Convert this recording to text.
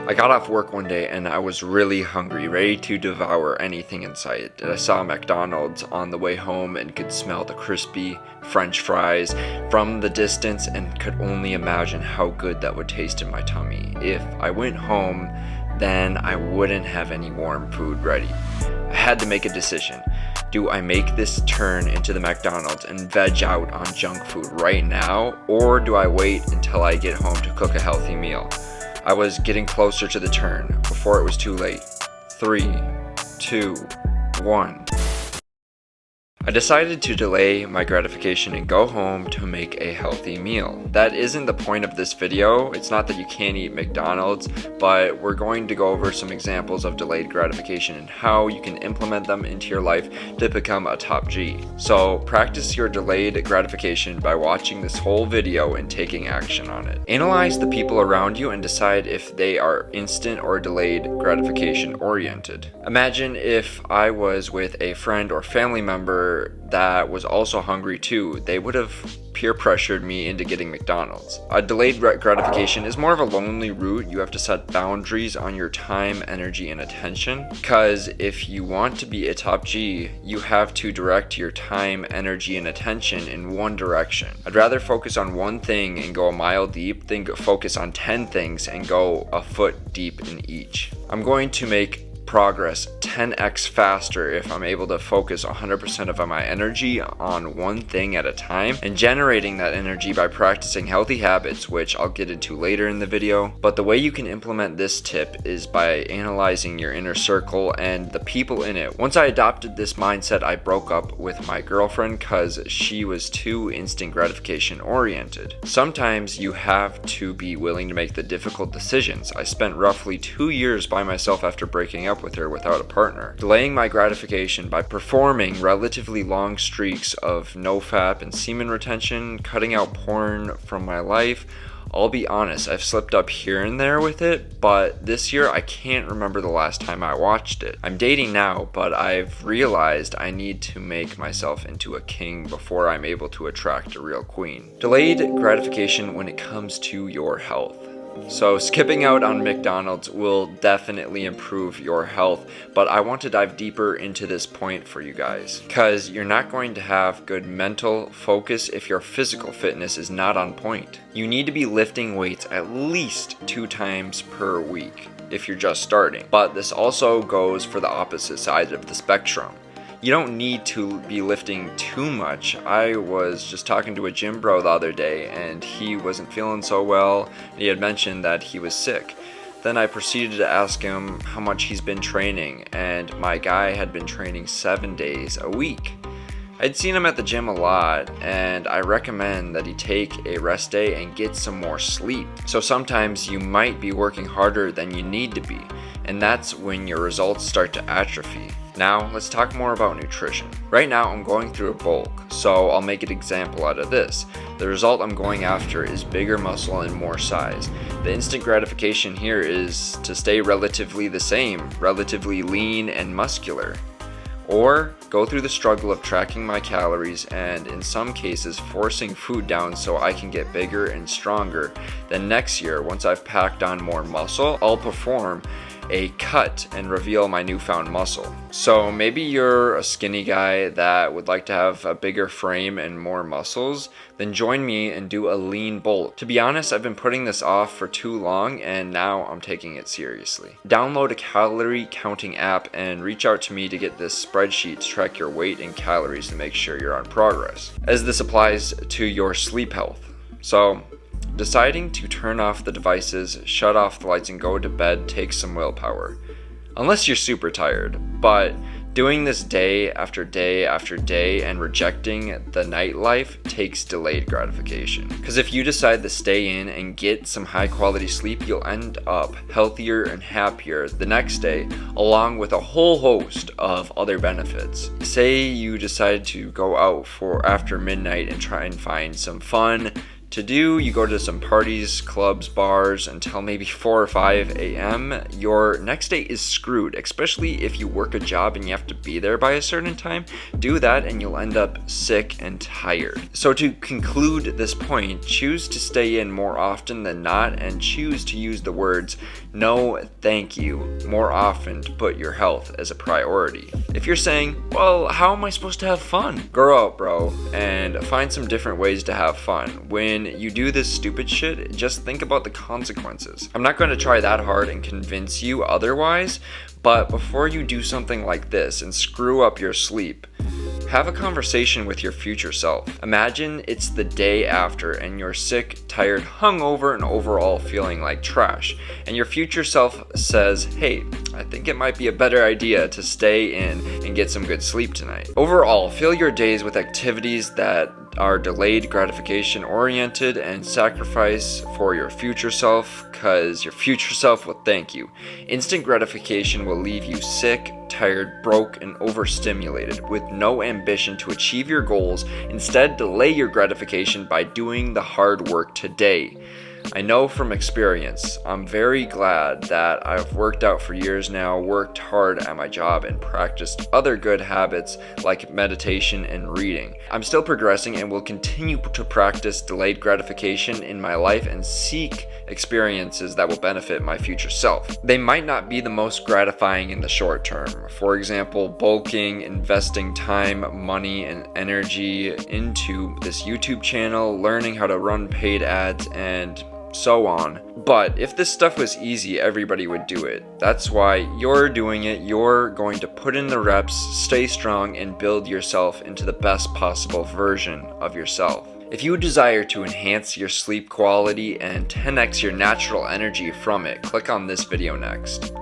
I got off work one day and I was really hungry, ready to devour anything in sight. I saw McDonald's on the way home and could smell the crispy French fries from the distance and could only imagine how good that would taste in my tummy. If I went home, then I wouldn't have any warm food ready. I had to make a decision. Do I make this turn into the McDonald's and veg out on junk food right now, or do I wait until I get home to cook a healthy meal? I was getting closer to the turn before it was too late. 3, 2, 1. I decided to delay my gratification and go home to make a healthy meal. That isn't the point of this video. It's not that you can't eat McDonald's, but we're going to go over some examples of delayed gratification and how you can implement them into your life to become a top G. So practice your delayed gratification by watching this whole video and taking action on it. Analyze the people around you and decide if they are instant or delayed gratification oriented. Imagine if I was with a friend or family member that was also hungry too. They would have peer pressured me into getting McDonald's. A delayed gratification is more of a lonely route. You have to set boundaries on your time, energy, and attention, because if you want to be a top G, you have to direct your time, energy, and attention in one direction. I'd rather focus on one thing and go a mile deep than focus on 10 things and go a foot deep in each. I'm going to make progress 10x faster if I'm able to focus 100% of my energy on one thing at a time and generating that energy by practicing healthy habits, which I'll get into later in the video. But the way you can implement this tip is by analyzing your inner circle and the people in it. Once I adopted this mindset, I broke up with my girlfriend because she was too instant gratification oriented. Sometimes you have to be willing to make the difficult decisions. I spent roughly 2 years by myself after breaking up with her without a partner, delaying my gratification by performing relatively long streaks of nofap and semen retention, cutting out porn from my life. I'll be honest, I've slipped up here and there with it, but this year I can't remember the last time I watched it. I'm dating now, but I've realized I need to make myself into a king before I'm able to attract a real queen. Delayed gratification when it comes to your health. So skipping out on McDonald's will definitely improve your health, but I want to dive deeper into this point for you guys, because you're not going to have good mental focus if your physical fitness is not on point. You need to be lifting weights at least 2 times per week if you're just starting, but this also goes for the opposite side of the spectrum. You don't need to be lifting too much. I was just talking to a gym bro the other day and he wasn't feeling so well. He had mentioned that he was sick. Then I proceeded to ask him how much he's been training, and my guy had been training 7 days a week. I'd seen him at the gym a lot, and I recommend that he take a rest day and get some more sleep. So sometimes you might be working harder than you need to be, and that's when your results start to atrophy. Now, let's talk more about nutrition. Right now, I'm going through a bulk, so I'll make an example out of this. The result I'm going after is bigger muscle and more size. The instant gratification here is to stay relatively the same, relatively lean and muscular. Or go through the struggle of tracking my calories and, in some cases, forcing food down so I can get bigger and stronger. Then next year, once I've packed on more muscle, I'll perform a cut and reveal my newfound muscle. So maybe you're a skinny guy that would like to have a bigger frame and more muscles, then join me and do a lean bulk. To be honest, I've been putting this off for too long and now I'm taking it seriously. Download a calorie counting app and reach out to me to get this spreadsheet to track your weight and calories to make sure you're on progress, as this applies to your sleep health. So deciding to turn off the devices, shut off the lights, and go to bed takes some willpower. Unless you're super tired, but doing this day after day after day and rejecting the nightlife takes delayed gratification. Because if you decide to stay in and get some high quality sleep, you'll end up healthier and happier the next day, along with a whole host of other benefits. Say you decide to go out for after midnight and try and find some fun, to do, you go to some parties, clubs, bars until maybe 4 or 5 a.m., your next day is screwed, especially if you work a job and you have to be there by a certain time. Do that and you'll end up sick and tired. So to conclude this point, choose to stay in more often than not and choose to use the words no, thank you more often to put your health as a priority. If you're saying, well, how am I supposed to have fun? Grow up, bro, and find some different ways to have fun. When you do this stupid shit, just think about the consequences. I'm not going to try that hard and convince you otherwise, but before you do something like this and screw up your sleep, have a conversation with your future self. Imagine it's the day after and you're sick, tired, hungover, and overall feeling like trash. And your future self says, hey, I think it might be a better idea to stay in and get some good sleep tonight. Overall, fill your days with activities that are delayed gratification oriented and sacrifice for your future self, because your future self will thank you. Instant gratification will leave you sick, tired, broke, and overstimulated with no ambition to achieve your goals. Instead, delay your gratification by doing the hard work today. I know from experience. I'm very glad that I've worked out for years now, worked hard at my job, and practiced other good habits like meditation and reading. I'm still progressing and will continue to practice delayed gratification in my life and seek experiences that will benefit my future self. They might not be the most gratifying in the short term. For example, bulking, investing time, money, and energy into this YouTube channel, learning how to run paid ads, and so on. But if this stuff was easy, everybody would do it. That's why you're doing it. You're going to put in the reps, stay strong, and build yourself into the best possible version of yourself. If you desire to enhance your sleep quality and 10x your natural energy from it, click on this video next.